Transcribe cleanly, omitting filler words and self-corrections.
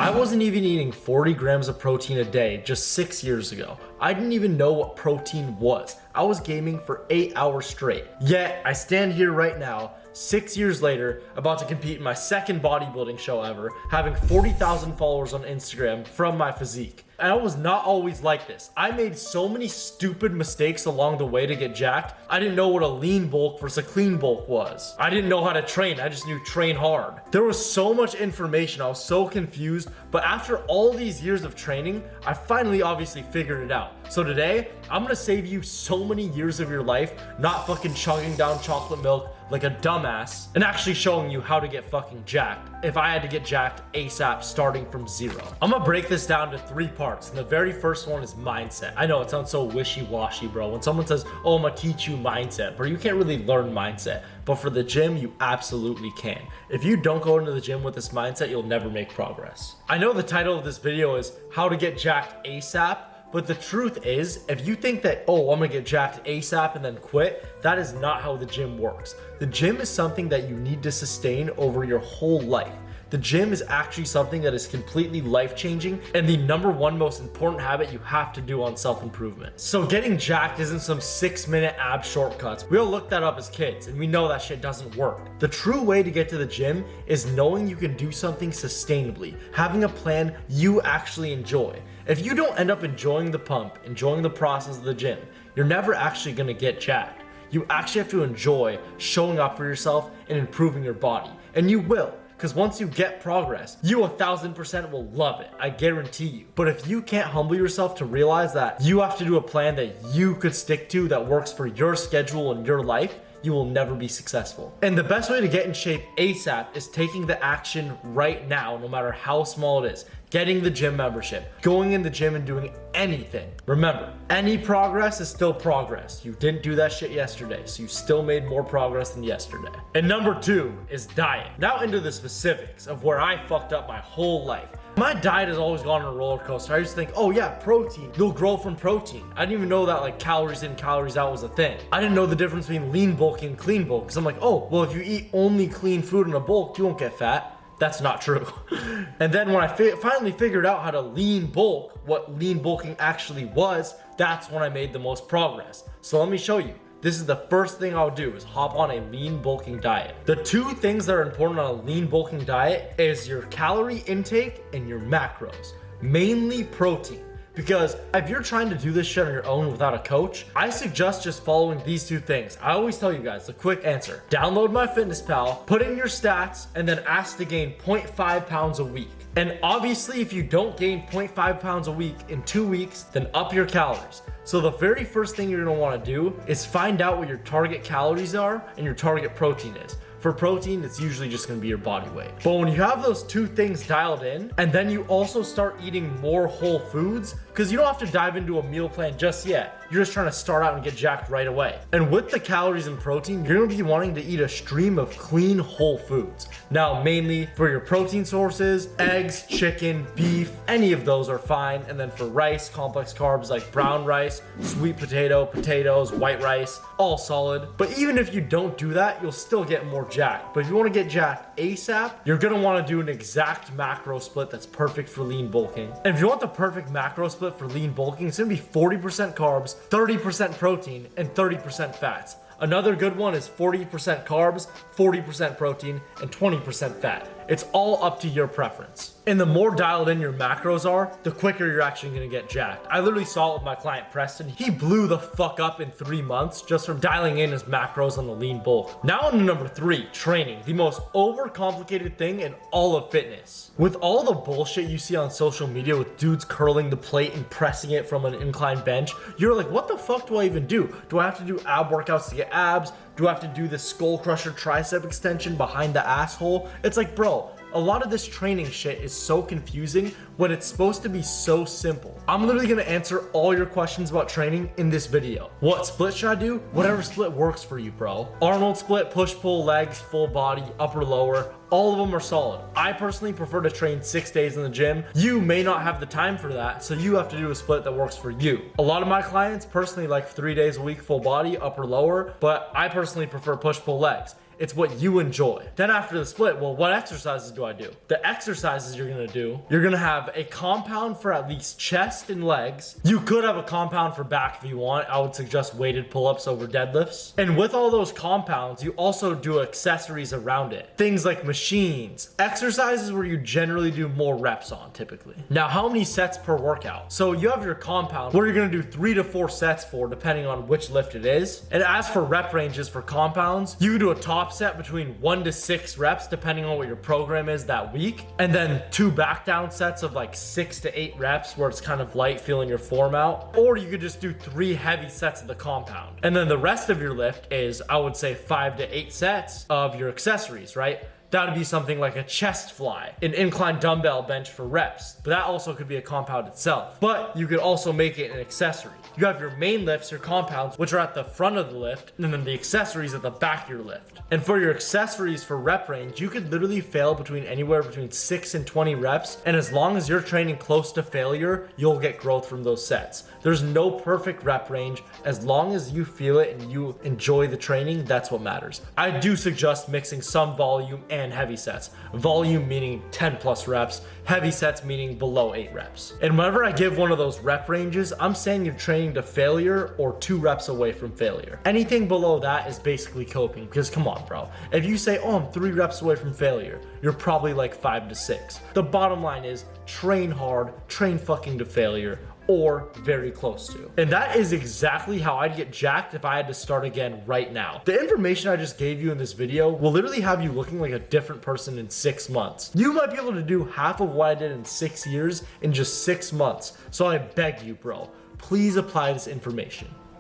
I wasn't even eating 40 grams of protein a day just 6 years ago. I didn't even know what protein was. I was gaming for 8 hours straight. Yet, I stand here right now, 6 years later, about to compete in my second bodybuilding show ever, having 40,000 followers on Instagram from my physique. And I was not always like this. I made so many stupid mistakes along the way to get jacked. I didn't know what a lean bulk versus a clean bulk was. I didn't know how to train. I just knew train hard. There was so much information. I was so confused. But after all these years of training, I finally obviously figured it out. So today, I'm gonna save you so many years of your life, not fucking chugging down chocolate milk like a dumbass, and actually showing you how to get fucking jacked if I had to get jacked ASAP starting from zero. I'm gonna break this down to 3 parts, and the very first one is mindset. I know it sounds so wishy-washy, bro. When someone says, oh, I'm gonna teach you mindset, bro, you can't really learn mindset. But for the gym, you absolutely can. If you don't go into the gym with this mindset, you'll never make progress. I know the title of this video is how to get jacked ASAP, but the truth is, if you think that, oh, I'm gonna get jacked ASAP and then quit, that is not how the gym works. The gym is something that you need to sustain over your whole life. The gym is actually something that is completely life-changing and the #1 most important habit you have to do on self-improvement. So getting jacked isn't some 6-minute ab shortcuts. We all looked that up as kids and we know that shit doesn't work. The true way to get to the gym is knowing you can do something sustainably, having a plan you actually enjoy. If you don't end up enjoying the pump, enjoying the process of the gym, you're never actually gonna get jacked. You actually have to enjoy showing up for yourself and improving your body, and you will. Because once you get progress, you 1000% will love it. I guarantee you. But if you can't humble yourself to realize that you have to do a plan that you could stick to that works for your schedule and your life, you will never be successful. And the best way to get in shape ASAP is taking the action right now, no matter how small it is. Getting the gym membership, going in the gym and doing anything. Remember, any progress is still progress. You didn't do that shit yesterday, so you still made more progress than yesterday. And #2 is diet. Now into the specifics of where I fucked up my whole life. My diet has always gone on a roller coaster. I used to think, oh yeah, protein, you'll grow from protein. I didn't even know that like calories in, calories out was a thing. I didn't know the difference between lean bulking and clean bulk. Cause I'm like, oh, well if you eat only clean food in a bulk, you won't get fat. That's not true. And then when I finally figured out how to lean bulk, what lean bulking actually was, that's when I made the most progress. So let me show you. This is the first thing I'll do is hop on a lean bulking diet. The 2 things that are important on a lean bulking diet is your calorie intake and your macros, mainly protein. Because if you're trying to do this shit on your own without a coach, I suggest just following these 2 things. I always tell you guys the quick answer. Download MyFitnessPal, put in your stats, and then ask to gain 0.5 pounds a week. And obviously, if you don't gain 0.5 pounds a week in 2 weeks, then up your calories. So the very first thing you're gonna wanna do is find out what your target calories are and your target protein is. For protein, it's usually just gonna be your body weight. But when you have those 2 things dialed in, and then you also start eating more whole foods, because you don't have to dive into a meal plan just yet. You're just trying to start out and get jacked right away. And with the calories and protein, you're gonna be wanting to eat a stream of clean whole foods. Now, mainly for your protein sources, eggs, chicken, beef, any of those are fine. And then for rice, complex carbs like brown rice, sweet potato, potatoes, white rice, all solid. But even if you don't do that, you'll still get more jacked. But if you wanna get jacked ASAP, you're gonna wanna do an exact macro split that's perfect for lean bulking. And if you want the perfect macro split for lean bulking, it's gonna be 40% carbs, 30% protein, and 30% fats. Another good one is 40% carbs, 40% protein, and 20% fat. It's all up to your preference. And the more dialed in your macros are, the quicker you're actually gonna get jacked. I literally saw it with my client Preston. He blew the fuck up in 3 months just from dialing in his macros on the lean bulk. Now on to #3, training, the most overcomplicated thing in all of fitness. With all the bullshit you see on social media with dudes curling the plate and pressing it from an incline bench, you're like, what the fuck do I even do? Do I have to do ab workouts to get abs? Do I have to do the skull crusher tricep extension behind the asshole? It's like, bro, a lot of this training shit is so confusing when it's supposed to be so simple. I'm literally gonna answer all your questions about training in this video. What split should I do? Whatever split works for you, bro. Arnold split, push-pull, legs, full body, upper, lower, all of them are solid. I personally prefer to train 6 days in the gym. You may not have the time for that, so you have to do a split that works for you. A lot of my clients personally like 3 days a week, full body, upper, lower, but I personally prefer push-pull legs. It's what you enjoy. Then after the split, well, what exercises do I do? The exercises you're gonna do, you're gonna have a compound for at least chest and legs. You could have a compound for back if you want. I would suggest weighted pull-ups over deadlifts. And with all those compounds, you also do accessories around it. Things like machines, exercises where you generally do more reps on typically. Now, how many sets per workout? So you have your compound where you're gonna do 3 to 4 sets for, depending on which lift it is. And as for rep ranges for compounds, you do a top set between 1 to 6 reps, depending on what your program is that week. And then 2 back down sets of like 6 to 8 reps where it's kind of light, feeling your form out. Or you could just do 3 heavy sets of the compound. And then the rest of your lift is, I would say, 5 to 8 sets of your accessories, right? That would be something like a chest fly, an incline dumbbell bench for reps, but that also could be a compound itself. But you could also make it an accessory. You have your main lifts, your compounds, which are at the front of the lift, and then the accessories at the back of your lift. And for your accessories for rep range, you could literally fail between anywhere between 6 and 20 reps, and as long as you're training close to failure, you'll get growth from those sets. There's no perfect rep range. As long as you feel it and you enjoy the training, that's what matters. I do suggest mixing some volume and heavy sets. Volume meaning 10 plus reps, heavy sets meaning below 8 reps. And whenever I give one of those rep ranges, I'm saying you're training to failure or 2 reps away from failure. Anything below that is basically coping, because come on, bro. If you say, oh, I'm 3 reps away from failure, you're probably like 5 to 6. The bottom line is train hard, train fucking to failure, or very close to. And that is exactly how I'd get jacked if I had to start again right now. The information I just gave you in this video will literally have you looking like a different person in 6 months. You might be able to do half of what I did in 6 years in just 6 months. So I beg you, bro, please apply this information.